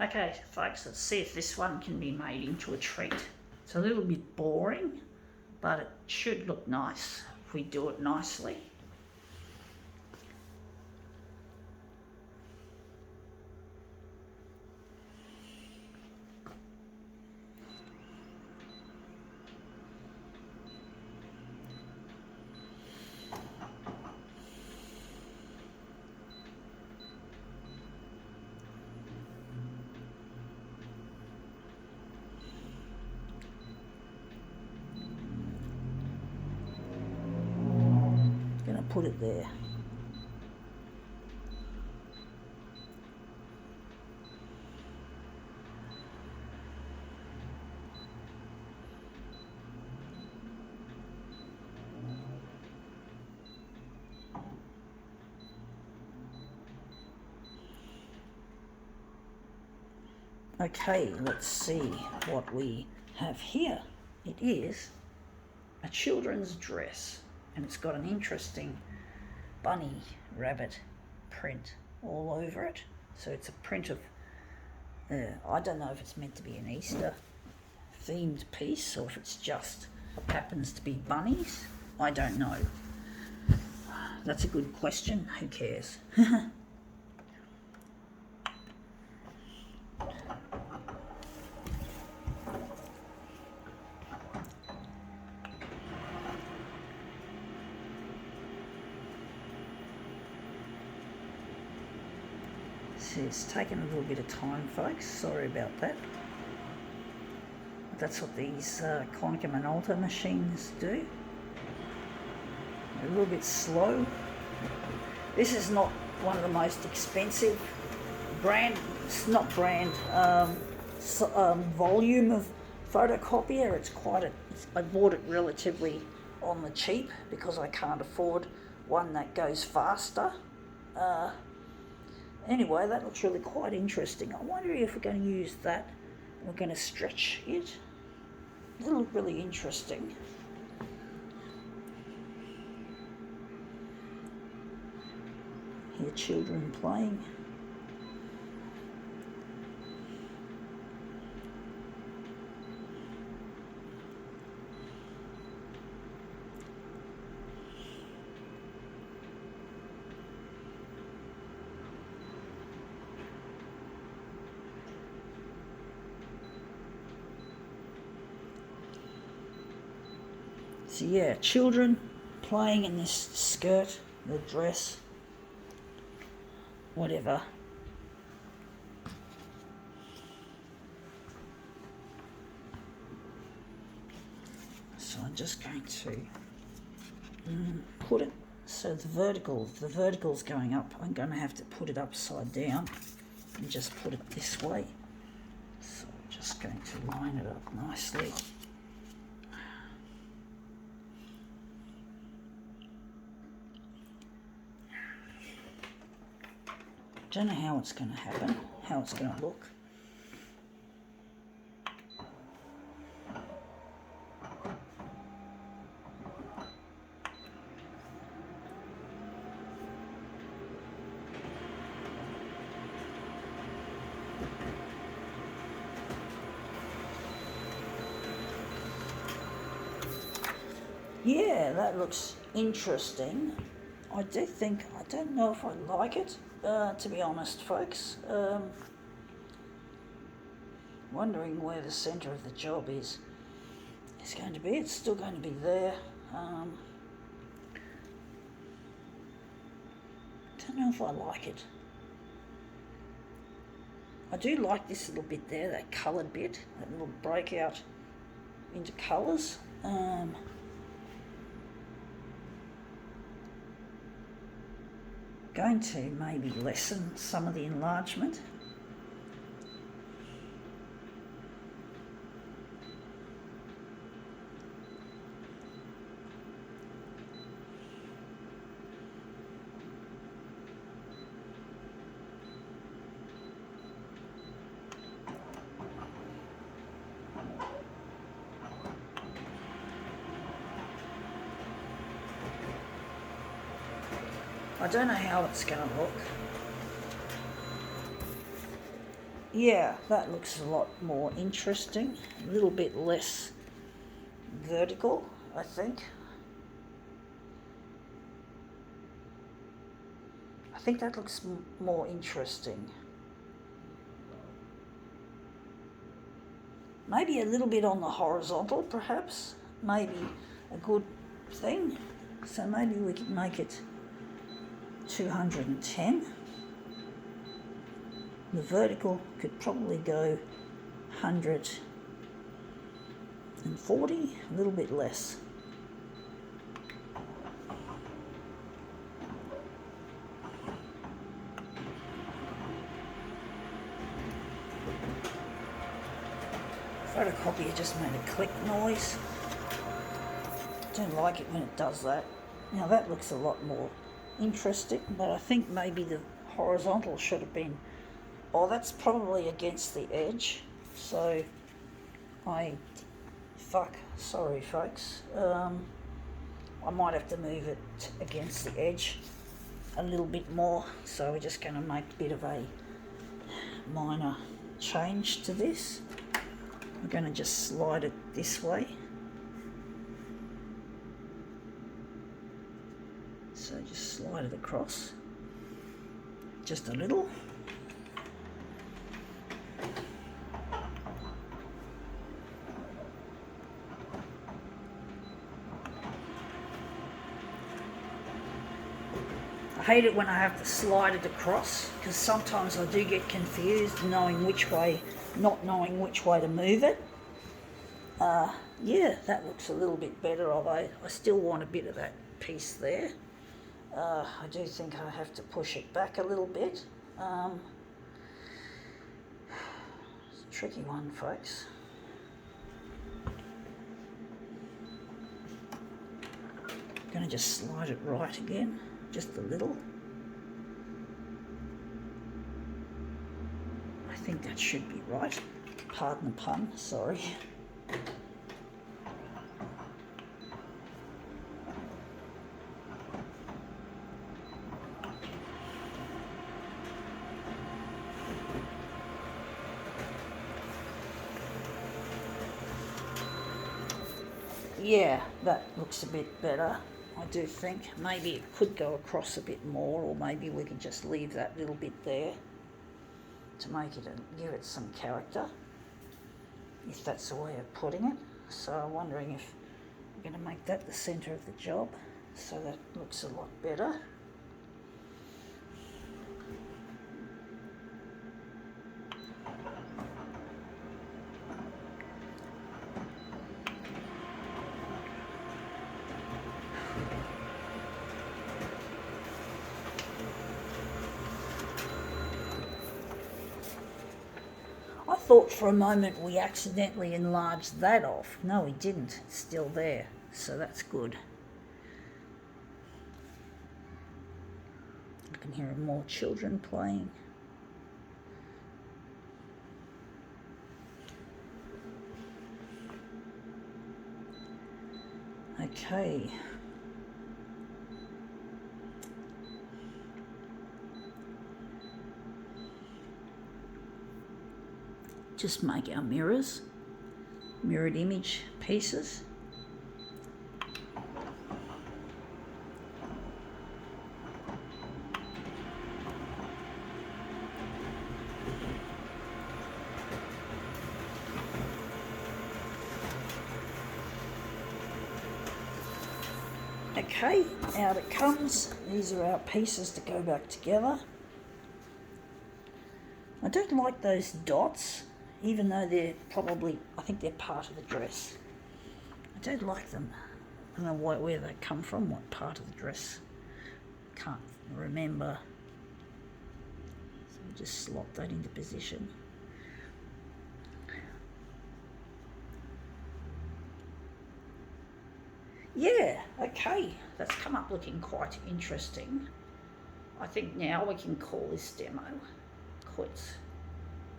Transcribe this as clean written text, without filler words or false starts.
Okay, folks, let's see if this one can be made into a treat. It's a little bit boring, but it should look nice if we do it nicely. Gonna put it there. Okay, let's see what we have here. It is a children's dress, and it's got an interesting bunny rabbit print all over it. So it's a print of, I don't know if it's meant to be an Easter themed piece or if it's just happens to be bunnies. I don't know. That's a good question. Who cares? It's taken a little bit of time, folks. Sorry about that. That's what these Konica Minolta machines do. They're a little bit slow. This is not one of the most expensive volume of photocopier. It's quite I bought it relatively on the cheap because I can't afford one that goes faster. Anyway, that looks really quite interesting. I wonder if we're going to use that. We're going to stretch it. It'll look really interesting. Here, children playing. So yeah, children playing in this skirt, the dress, whatever. So I'm just going to put it so the vertical's going up. I'm going to have to put it upside down and just put it this way. So I'm just going to line it up nicely. Don't know how it's going to happen, how it's going to look. Yeah, that looks interesting. I don't know if I like it, to be honest, folks. Wondering where the centre of the job is going to be. It's still going to be there. Don't know if I like it. I do like this little bit there, that coloured bit, that little breakout into colours. Going to maybe lessen some of the enlargement. I don't know how it's going to look. Yeah, that looks a lot more interesting. A little bit less vertical, I think. I think that looks more interesting. Maybe a little bit on the horizontal, perhaps. Maybe a good thing. So maybe we could make it 210. The vertical could probably go 140, a little bit less. Photocopier just made a click noise. Don't like it when it does that. Now that looks a lot more interesting, but I think maybe the horizontal should have been, oh, that's probably against the edge. So sorry folks. I might have to move it against the edge a little bit more. So we're just going to make a bit of a minor change to this. I'm going to just slide it this way. So just slide it across, just a little. I hate it when I have to slide it across, because sometimes I do get confused not knowing which way to move it. Yeah, that looks a little bit better, although I still want a bit of that piece there. I do think I have to push it back a little bit. It's a tricky one, folks. I'm going to just slide it right again, just a little. I think that should be right. Pardon the pun, sorry. Yeah, that looks a bit better. I do think maybe it could go across a bit more, or maybe we could just leave that little bit there to make it and give it some character, if that's a way of putting it. So I'm wondering if we're going to make that the centre of the job, so that looks a lot better. I thought for a moment we accidentally enlarged that off. No, we didn't. It's still there, so that's good. I can hear more children playing. Okay. Just make our mirrors, mirrored image pieces. Okay, out it comes. These are our pieces to go back together. I don't like those dots, even though they're probably, I think they're part of the dress. I don't like them. I don't know where they come from, what part of the dress. Can't remember. So we just slot that into position. Yeah, okay, that's come up looking quite interesting. I think now we can call this demo quits.